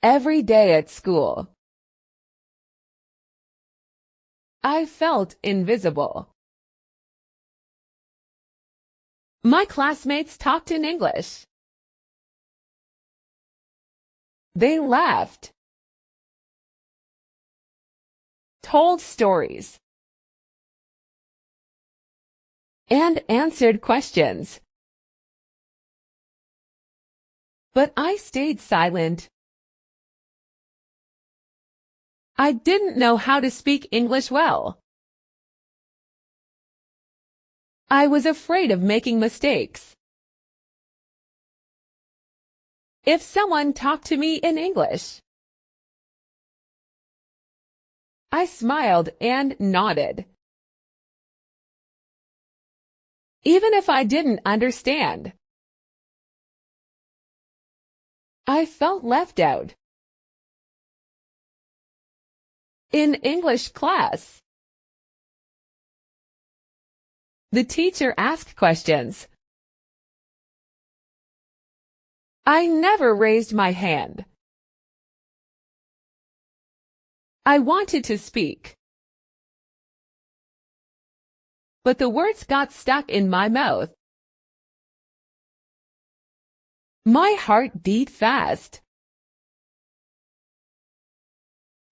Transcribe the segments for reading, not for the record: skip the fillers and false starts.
Every day at school, I felt invisible. My classmates talked in English. They laughed, told stories, and answered questions. But I stayed silent. I didn't know how to speak English well. I was afraid of making mistakes. If someone talked to me in English, I smiled and nodded, even if I didn't understand. I felt left out. In English class, the teacher asked questions. I never raised my hand. I wanted to speak, but the words got stuck in my mouth. My heart beat fast.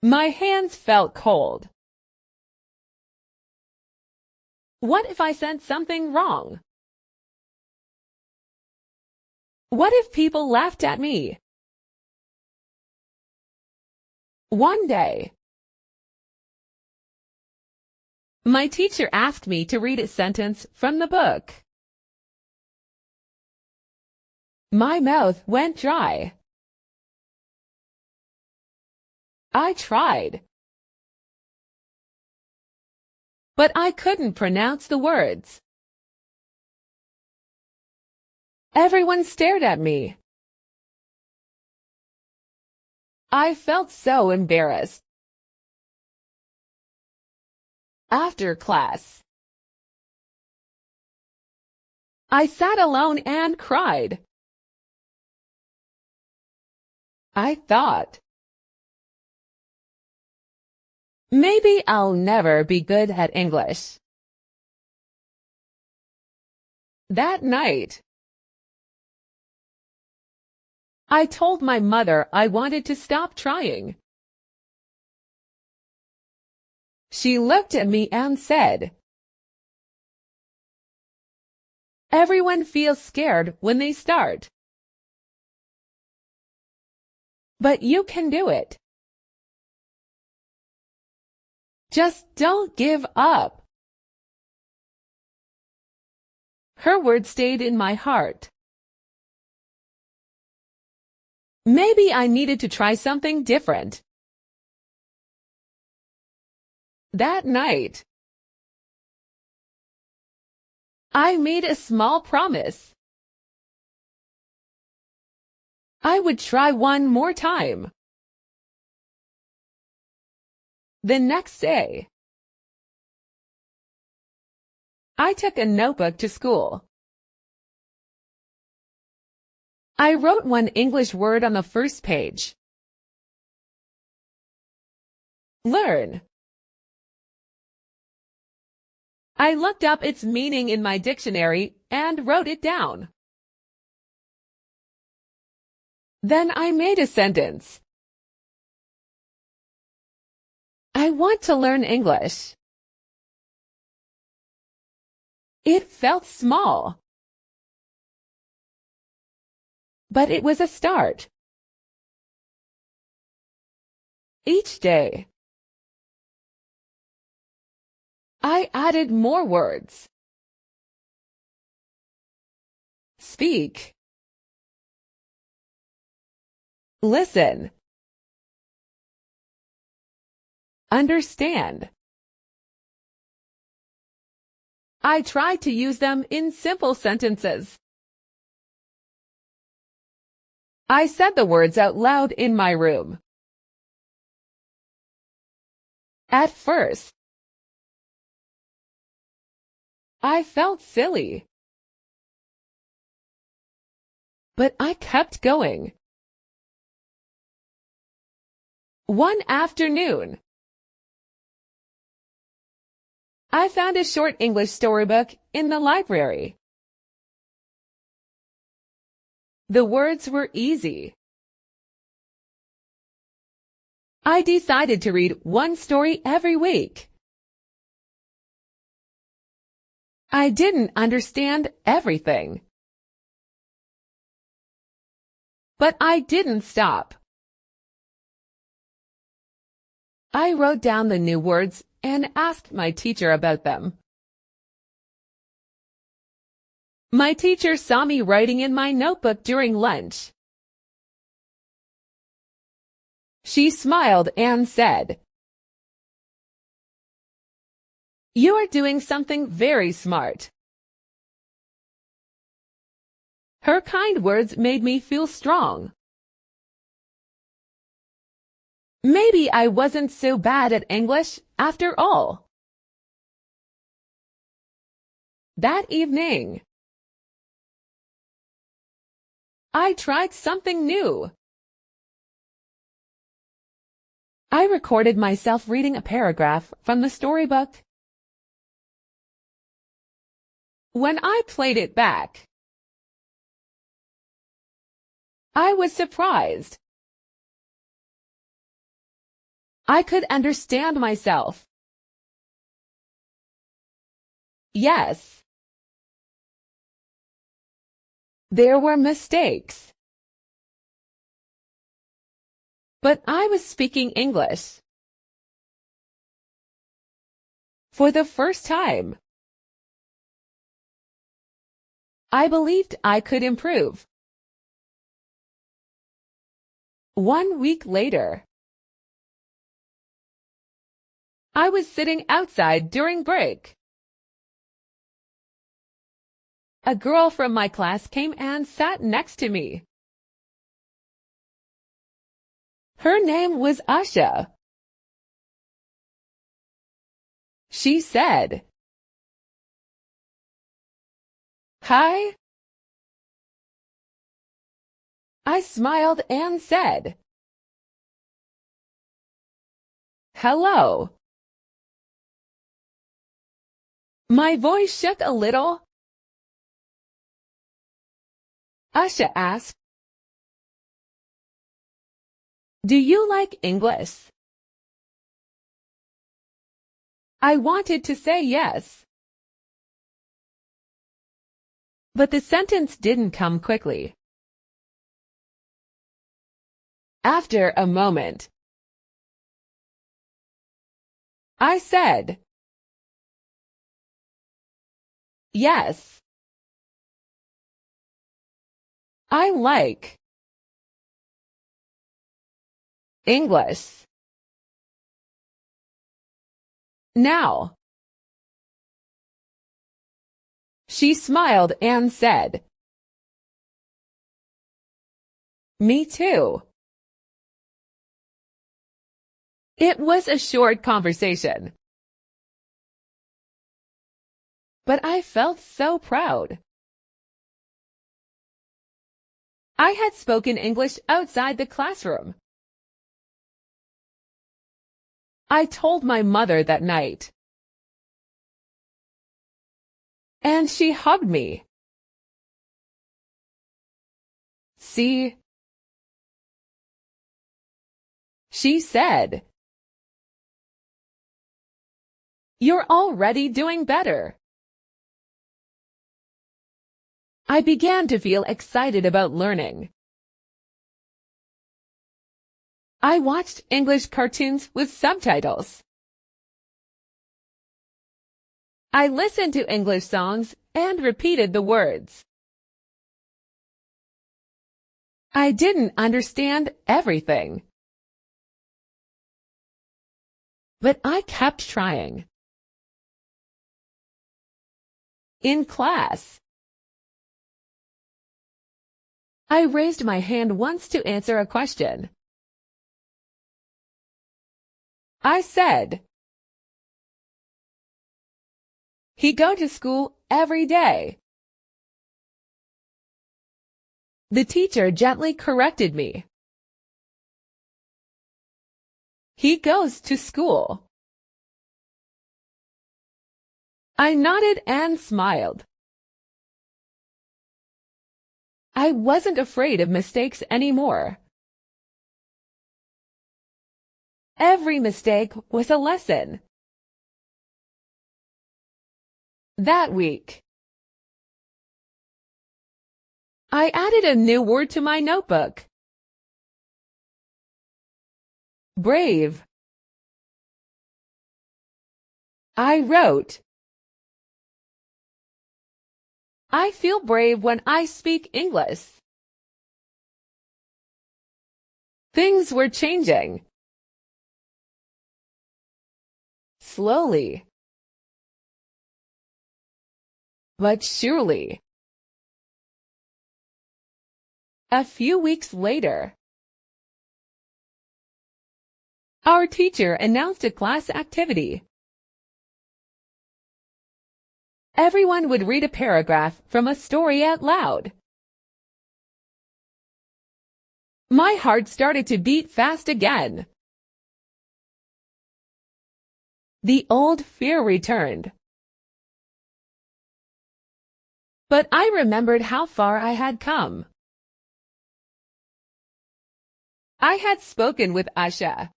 My hands felt cold. What if I said something wrong? What if people laughed at me? One day, my teacher asked me to read a sentence from the book. My mouth went dry. I tried, but I couldn't pronounce the words. Everyone stared at me. I felt so embarrassed. After class, I sat alone and cried. I thought, maybe I'll never be good at English. That night, I told my mother I wanted to stop trying. She looked at me and said, "Everyone feels scared when they start. But you can do it. Just don't give up." Her words stayed in my heart. Maybe I needed to try something different. That night, I made a small promise. I would try one more time. The next day, I took a notebook to school. I wrote one English word on the first page. Learn. I looked up its meaning in my dictionary and wrote it down. Then I made a sentence. I want to learn English. It felt small, but it was a start. Each day, I added more words. Speak. Listen. Understand. I tried to use them in simple sentences. I said the words out loud in my room. At first, I felt silly. But I kept going. One afternoon, I found a short English storybook in the library. The words were easy. I decided to read one story every week. I didn't understand everything, but I didn't stop. I wrote down the new words and asked my teacher about them. My teacher saw me writing in my notebook during lunch. She smiled and said, "You are doing something very smart." Her kind words made me feel strong. Maybe I wasn't so bad at English after all. That evening, I tried something new. I recorded myself reading a paragraph from the storybook. When I played it back, I was surprised. I could understand myself. Yes, there were mistakes, but I was speaking English. For the first time, I believed I could improve. 1 week later, I was sitting outside during break. A girl from my class came and sat next to me. Her name was Asha. She said, "Hi." I smiled and said, "Hello." My voice shook a little. Asha asked, "Do you like English?" I wanted to say yes, but the sentence didn't come quickly. After a moment, I said, "Yes, I like English." Now, she smiled and said, "Me too." It was a short conversation, but I felt so proud. I had spoken English outside the classroom. I told my mother that night, and she hugged me. "See," she said, "you're already doing better." I began to feel excited about learning. I watched English cartoons with subtitles. I listened to English songs and repeated the words. I didn't understand everything, but I kept trying. In class, I raised my hand once to answer a question. I said, "He go to school every day." The teacher gently corrected me. He goes to school. I nodded and smiled. I wasn't afraid of mistakes anymore. Every mistake was a lesson. That week, I added a new word to my notebook. Brave. I wrote, I feel brave when I speak English. Things were changing. Slowly. But surely. A few weeks later, our teacher announced a class activity. Everyone would read a paragraph from a story out loud. My heart started to beat fast again. The old fear returned. But I remembered how far I had come. I had spoken with Asha.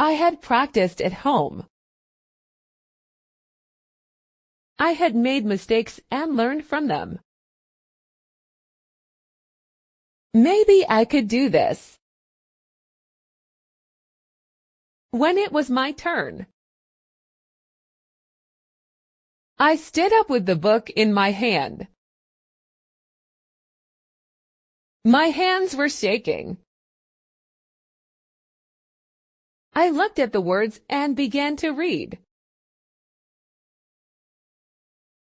I had practiced at home. I had made mistakes and learned from them. Maybe I could do this. When it was my turn, I stood up with the book in my hand. My hands were shaking. I looked at the words and began to read.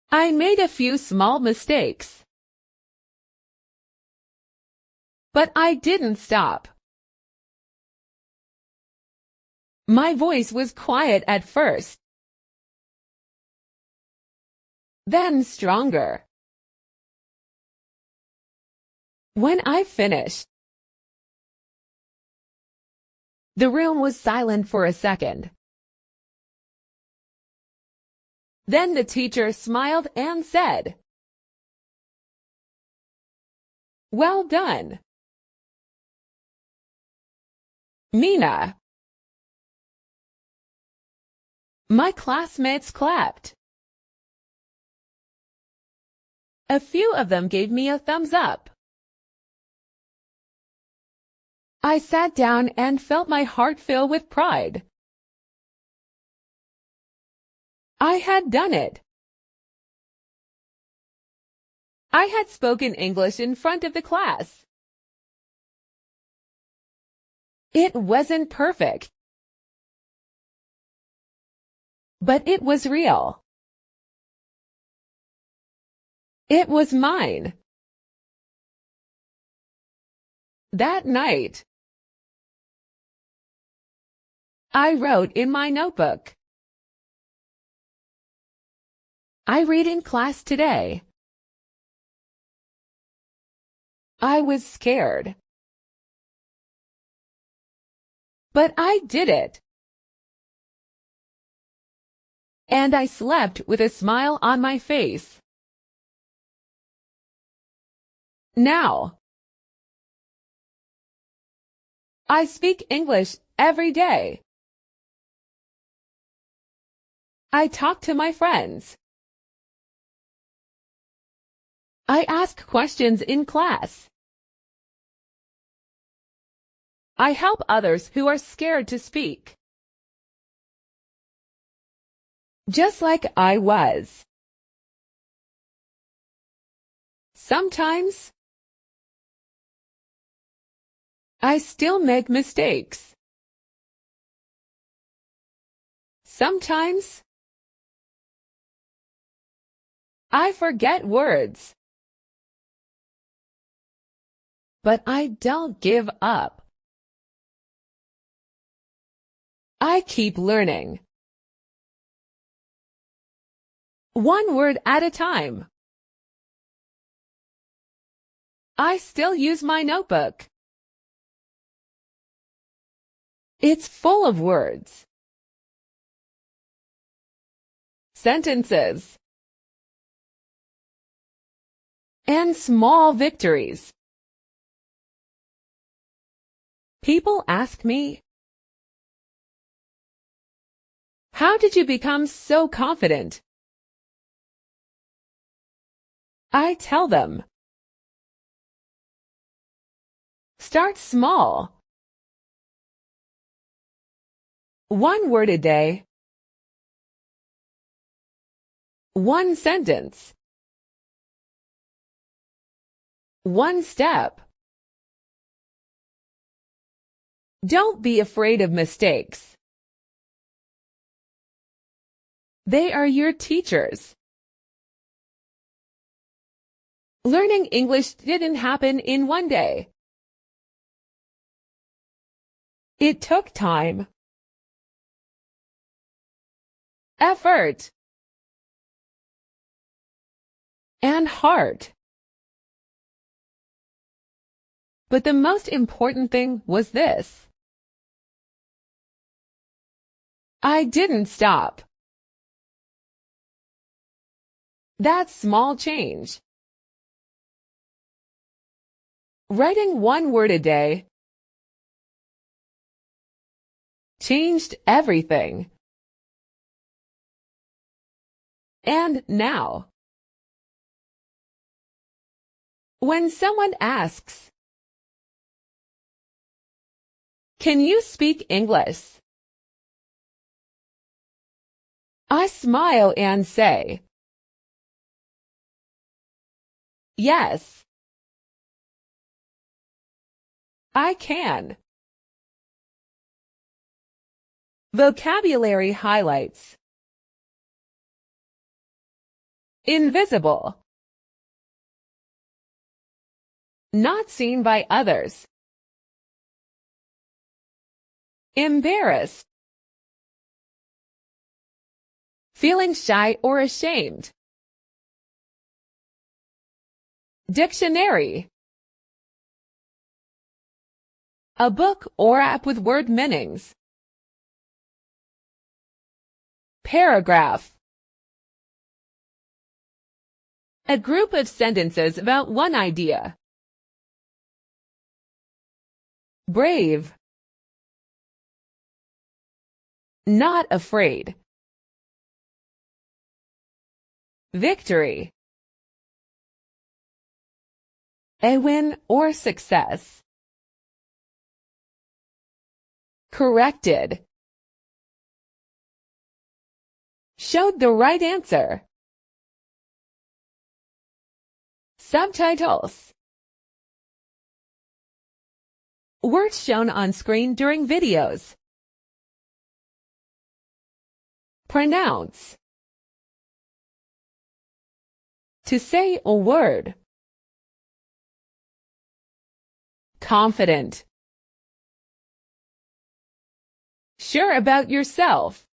I made a few small mistakes. But I didn't stop. My voice was quiet at first, then stronger. When I finished, the room was silent for a second. Then the teacher smiled and said, "Well done, Mina." My classmates clapped. A few of them gave me a thumbs up. I sat down and felt my heart fill with pride. I had done it. I had spoken English in front of the class. It wasn't perfect, but it was real. It was mine. That night, I wrote in my notebook, "I read in class today." I was scared, but I did it. And I slept with a smile on my face. Now, I speak English every day. I talk to my friends. I ask questions in class. I help others who are scared to speak. Just like I was. Sometimes, I still make mistakes. Sometimes, I forget words. But I don't give up. I keep learning. One word at a time. I still use my notebook. It's full of words, sentences, and small victories. People ask me, "How did you become so confident?" I tell them, "Start small. One word a day. One sentence. One step. Don't be afraid of mistakes. They are your teachers." Learning English didn't happen in one day. It took time, effort, and heart. But the most important thing was this: I didn't stop. That small change, writing one word a day, changed everything. And now, when someone asks, "Can you speak English?" I smile and say, "Yes, I can." Vocabulary highlights: invisible, not seen by others, embarrassed, feeling shy or ashamed. Dictionary, a book or app with word meanings. Paragraph, a group of sentences about one idea. Brave, not afraid. Victory, a win or success. Corrected, showed the right answer. Subtitles, words shown on screen during videos. Pronounce, to say a word. Confident, sure about yourself.